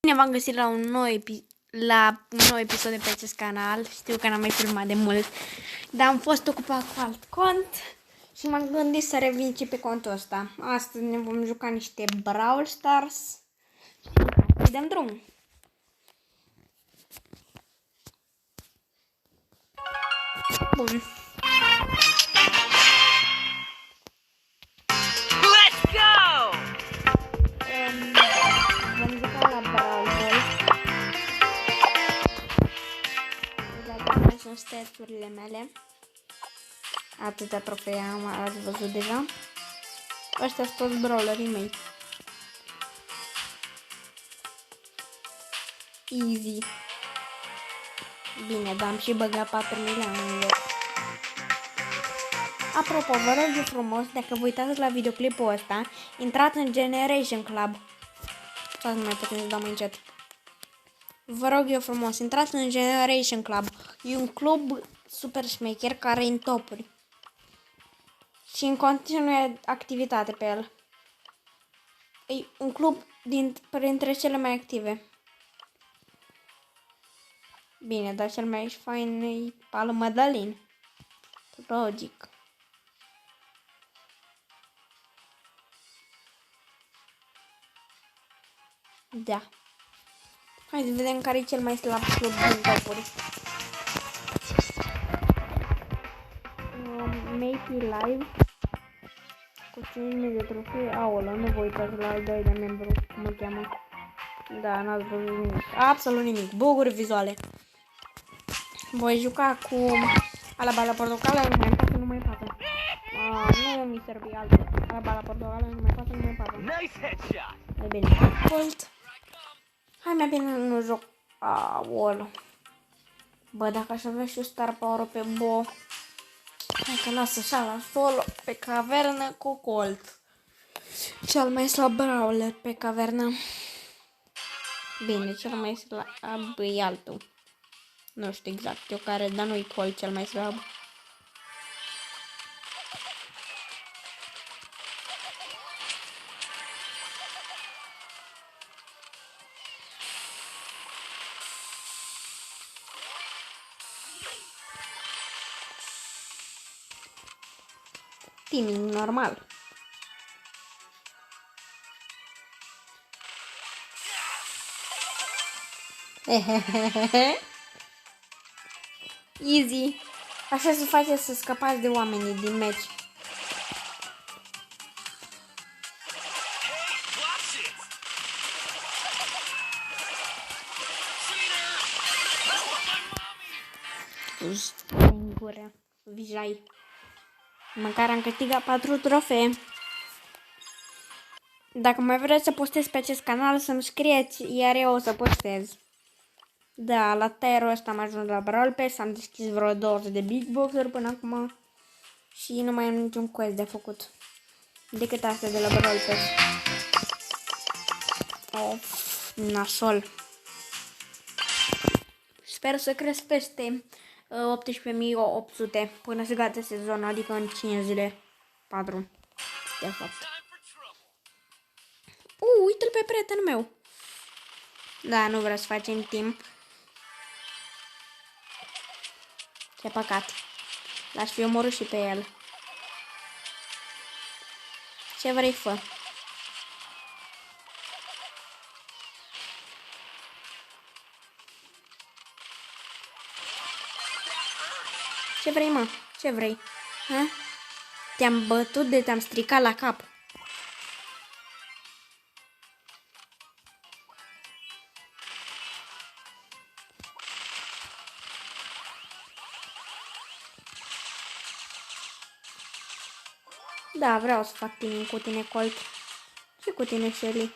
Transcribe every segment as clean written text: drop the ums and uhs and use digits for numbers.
Bine v-am găsit la un nou episod de pe acest canal. Știu că n-am mai filmat de mult, dar am fost ocupat cu alt cont și m-am gândit să revin și pe contul ăsta. Astăzi ne vom juca niște Brawl Stars. Îi dăm drum. Bun. Let's go! Vom juca la Brawl Ball. Dacă sunt staturile mele. Atâtea trofee ați văzut deja. Ăștia sunt toți brawlerii mei. Easy. Bine, dar am și băgat 4 milioane în loc. Apropo, vă rog eu frumos, dacă vă uitați la videoclipul ăsta, intrați în Generation Club. Stați, nu mai putem să dau mai încet. Vă rog eu frumos, intrați în Generation Club. E un club super șmecher care e în topuri. Și în continuă activitate pe el. E un club printre cele mai active. Bine, dar cel mai fain e Palu Madalin. Logic. Da. Hai să vedem care e cel mai slab club din topuri. Make Live cu 5.000 de trofee. Aolă, nu vă uitați la al doilea membru, cum îl cheamă. Da, n-ați văzut nimic. Absolut nimic. Buguri vizuale. Voi juca cu Alabala Portocală, nu mai pasă, nu mai pasă. Nu mi servi altul. Alabala Portocală, nu mai pasă, nu mai pasă. Nice headshot. Mai bine. Colt. Hai mai bine nu joc. Aolă. Bă, dacă aș avea și Star Power pe Bo. Hai că lasă așa la solo pe cavernă cu Colt. Cel mai slab brawler pe cavernă. Bine, cel mai slab e altul. Nu știu exact eu care, dar nu-i Colt cel mai slab. Timing normal. Easy. Așa se face să scapați de oamenii din meci. În gură. Vijai. Măcar am câștigat 4 trofee. Dacă mai vreți să postez pe acest canal, să-mi scrieți, iar eu o să postez. Da, la terul ăsta am ajuns la Brawl Pass, am deschis vreo 20 de Big Box-uri până acum. Și nu mai am niciun quest de făcut. Decât astea de la Brawl Pass. Nasol. Sper să cresc peste 18.800 până se gata sezonul, adică în 5 zile. 4. De fapt. Uite-l pe prietenul meu. Da, nu vreau să facem timp. Ce păcat. L-aș fi omorât și pe el. Ce vrei, fă? Ce vrei, mă? Ce vrei? Ha? Te-am bătut de te-am stricat la cap. Da, vreau să fac timing cu tine, Colt. Și cu tine, Shelly.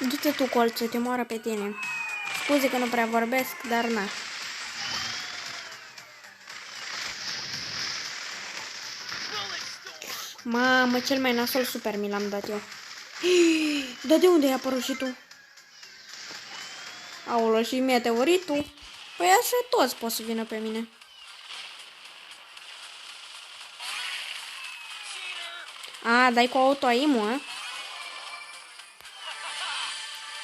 Du-te tu, colț, te moară pe tine. Scuze că nu prea vorbesc, dar na. Mamă, cel mai nasol super mi l-am dat eu. Dar de unde ai apărut și tu? Aolo, și meteoritul? Păi așa toți pot să vină pe mine. A, dai cu auto-aim-ul, a?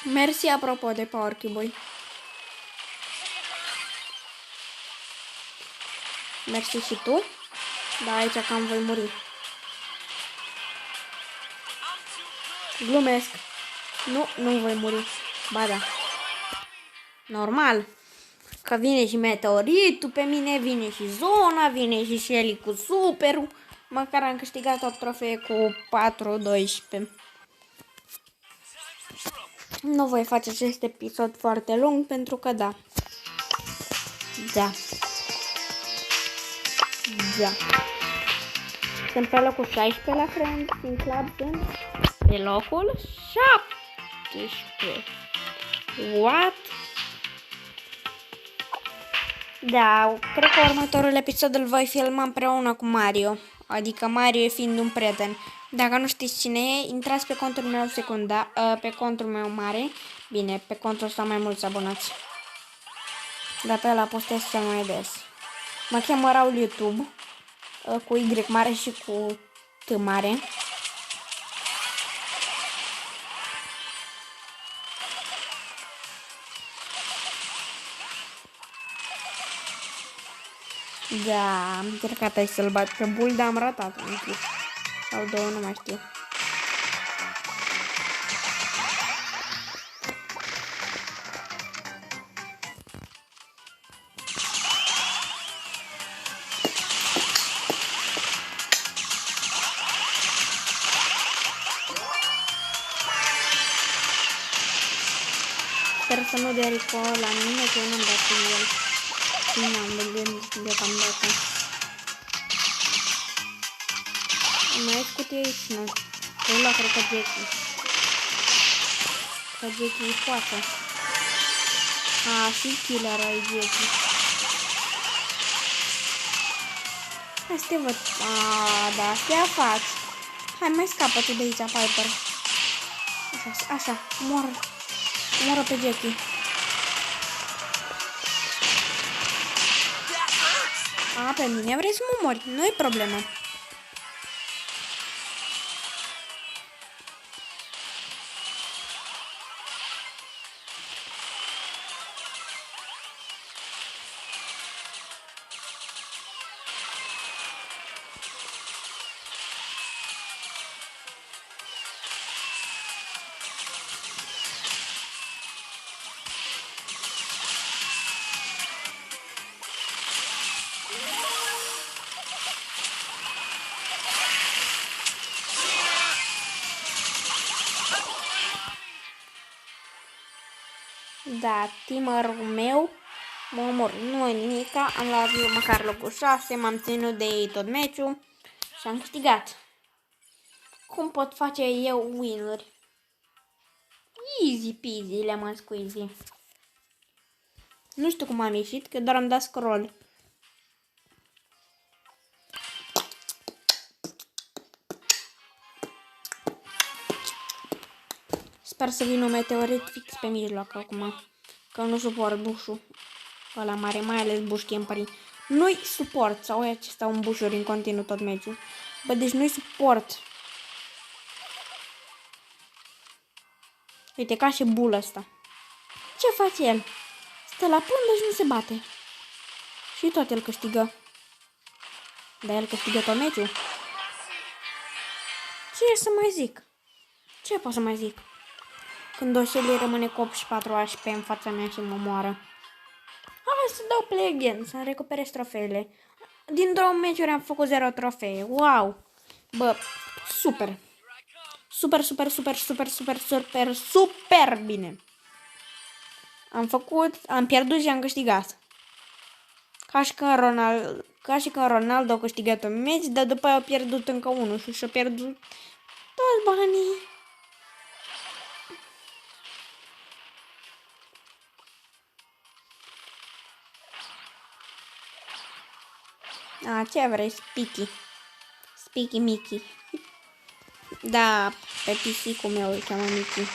Mersi apropo de Power Cube-ui. Mersi și tu? Da, aici cam voi muri. Glumesc. Nu voi muri. Ba da. Normal. Că vine și meteoritul pe mine, vine și zona, vine și Shelly cu superul. Măcar am câștigat 8 trofee cu 4-12. Nu voi face acest episod foarte lung pentru că da. Da. Sunt pe locul 16 la Friends din Club, sunt pe locul 17. What? Da, cred că următorul episod îl voi filma împreună cu Mario. Adică Mario fiind un prieten. Dacă nu știți cine e, intrați pe contul meu secundar, pe contul meu mare. Bine, pe contul ăsta mai mulți abonați. Dar pe ăla postez cel mai des. Mă cheamă Raul YouTube, cu Y mare și cu T mare. Da, am încercat aici să-l bat pe Bull, dar am ratat un clip. Sau două, nu mai știu. Sper să nu dea recall la mine, că eu n-am dat cu el. Nu am gândit deocamdată. Mai ai cutie aici, nu? Că ăla cred că Jackie. Că Jackie e poate. A, și killer ai Jackie. Hai să te văd. A, da, stai faci. Hai, mai scapă tu de aici, Piper. Așa, Moră pe Jackie. A, pe mine vrei să mă mori, nu-i problemă. Da, timerul meu mă omor. Nu e nimica, am luat măcar locul 6, m-am ținut de ei tot meciul și am câștigat. Cum pot face eu win-uri? Easy peasy, lemon squeezy. Nu știu cum am ieșit, că doar am dat scroll. Sper să vină un meteorit fix pe mijloc acum. Că nu suport bușul ăla mare, mai ales buș camperi. Nu-i suport, sau e acesta un bușuri în continuu tot meciul. Bă, deci nu-i suport. Uite, ca și Bull ăsta. Ce face el? Stă la pundă și nu se bate. Și tot el câștigă. Dar el câștigă tot meciul. Ce să mai zic? Ce pot să mai zic? Când o Shelly rămâne cu 84 HP în fața mea și mă moară. Hai să dau play again, să recuperez trofeele. Din 2 meciuri am făcut 0 trofee. Wow! Bă, super! Super bine! Am pierdut și am câștigat. Ca și când Ronaldo a câștigat un meci, dar după aia a pierdut încă unul și și-a pierdut toți banii. A, ce vrei? Spiky. Spiky Mickey. Da, pe PC-ul meu îl cheamă Mickey.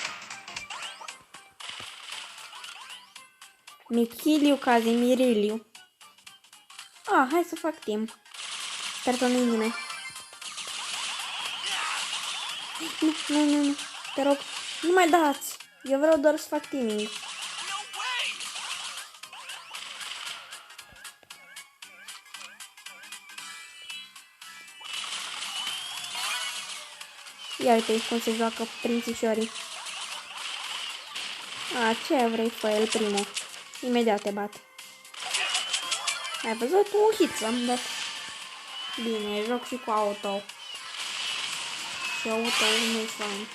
Michiliu Cazimiriliu. Ah, hai să fac timp. Sper că nu-i nimeni. Nu. Te rog, nu mai dați. Eu vreau doar să fac timing. Ia uite cum se joacă prințișorii. A, ce vrei, fă el primul. Imediat te bat. Ai văzut? Un hit am dat. Bine, joc și cu auto. Și auto nu-i fain.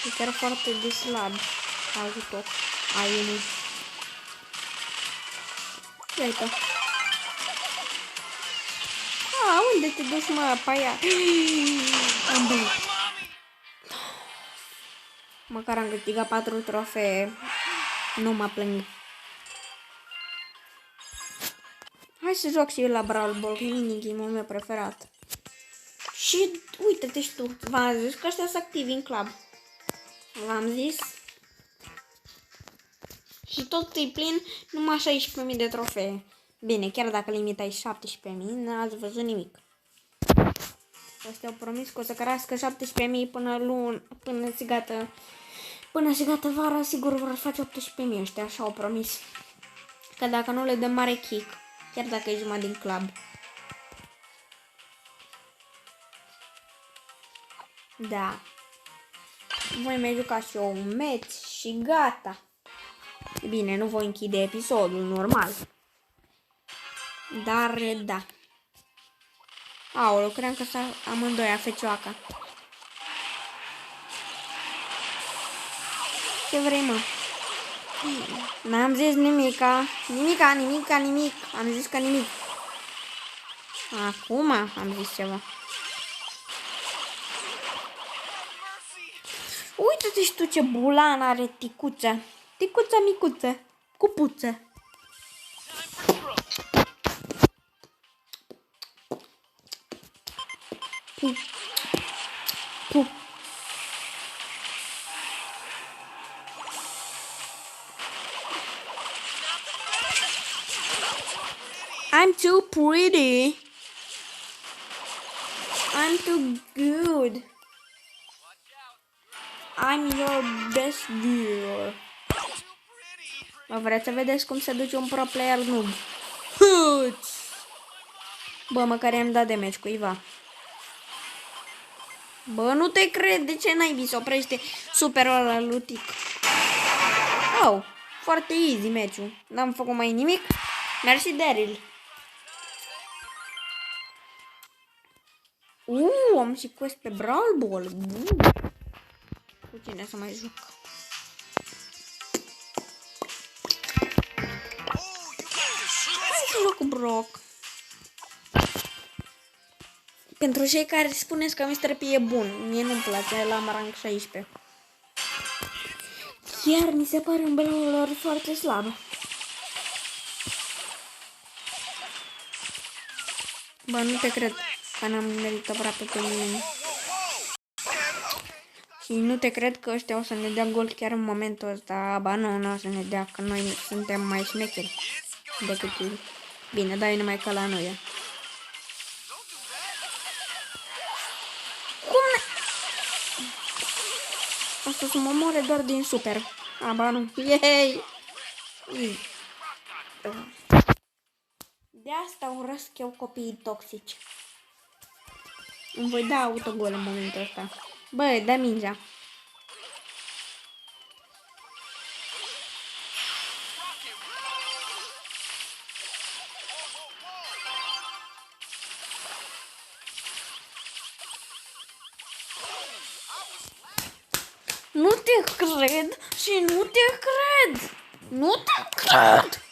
E chiar foarte de slab. Auto. Ai unul. Ia uite. A, unde te duci, mă, pe aia? Am băut. Măcar am câștigat 4 trofee. Nu mă plâng. Hai să joc și eu la Brawl Ball, minigame-ul meu preferat. Și uite-te și tu, v-am zis că ăștia sunt activi în club. V-am zis. Și tot e plin, numai 16.000 de trofee. Bine, chiar dacă limita e 17.000, n-ați văzut nimic. Ăștia au promis că o să crească 17.000 până se gata. Până se gata vara, sigur vor face 18.000 ăștia, așa au promis. Că dacă nu le dăm mare kick, chiar dacă e jumătate din club. Da. Voi mai juca și eu un match și gata. Bine, nu voi închide episodul, normal. Dar, da. Aoleu, cream că amândoi a fecioaca. Ce vrei, mă? N-am zis nimica. Nimic. Am zis că nimic. Acum am zis ceva. Uite-te și tu ce bulan are ticuța. Ticuța micuță. Cupuță. Pup. I'm too pretty. I'm too good. I'm your best girl. Mă, vreți să vedeți cum se duce un pro player noob? Bă, măcar i-am dat damage cuiva. Bă, nu te cred, de ce n-ai vis? Oprește superul ăla lutic. Oh, foarte easy meciul. N-am făcut mai nimic. Mersi, Daryl. Am și quest pe Brawl Ball. Cu cine să mai joc? Hai să joc cu Brock. Pentru cei care spuneți că Mr. P e bun, mie nu-mi place, la rank 16. Chiar mi se pare un belul foarte slab. Bă, nu te cred că n-am meritat aproape pe nimeni. Și nu te cred că ăștia o să ne dea gol chiar în momentul ăsta. Ba nu o să ne dea, că noi suntem mai șmecheri decât ei. Bine, dai numai că la noi. Cum ne... Asta să mă omoare doar din super. Ba nu. Yay! De asta urăsc eu copiii toxici. Îmi voi da autogol în momentul ăsta. Bă, dă mingea. Nu te cred și nu te cred. Nu te cred.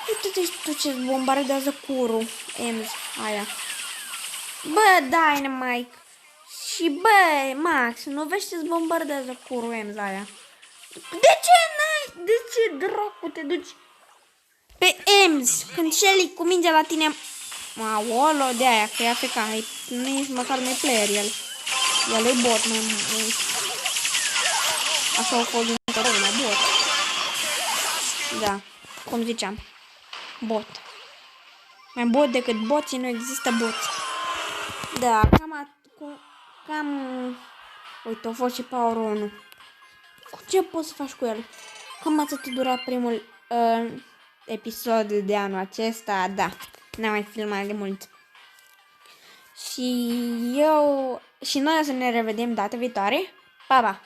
Uite-te și tu ce bombardează curul. Ems, aia. Bă, Dynamite. Și bă, Max, nu vezi ce-ți bombardează curul Ems aia? De ce De ce dracu te duci pe Ems când Shelly cu mingea la tine? Aolo, de aia, că e AFK, nici măcar nu e player el. El e bot, mai mult. Așa o fost întotdeauna, bot. Da, cum ziceam. Bot. Mai bot decât boții, nu există boți. Da, cam... Uite, a fost și Power 1. Cu ce poți să faci cu el? Cam atât dura primul episod de anul acesta, da. N-am mai filmat de mult. Și noi o să ne revedem data viitoare. Pa, pa!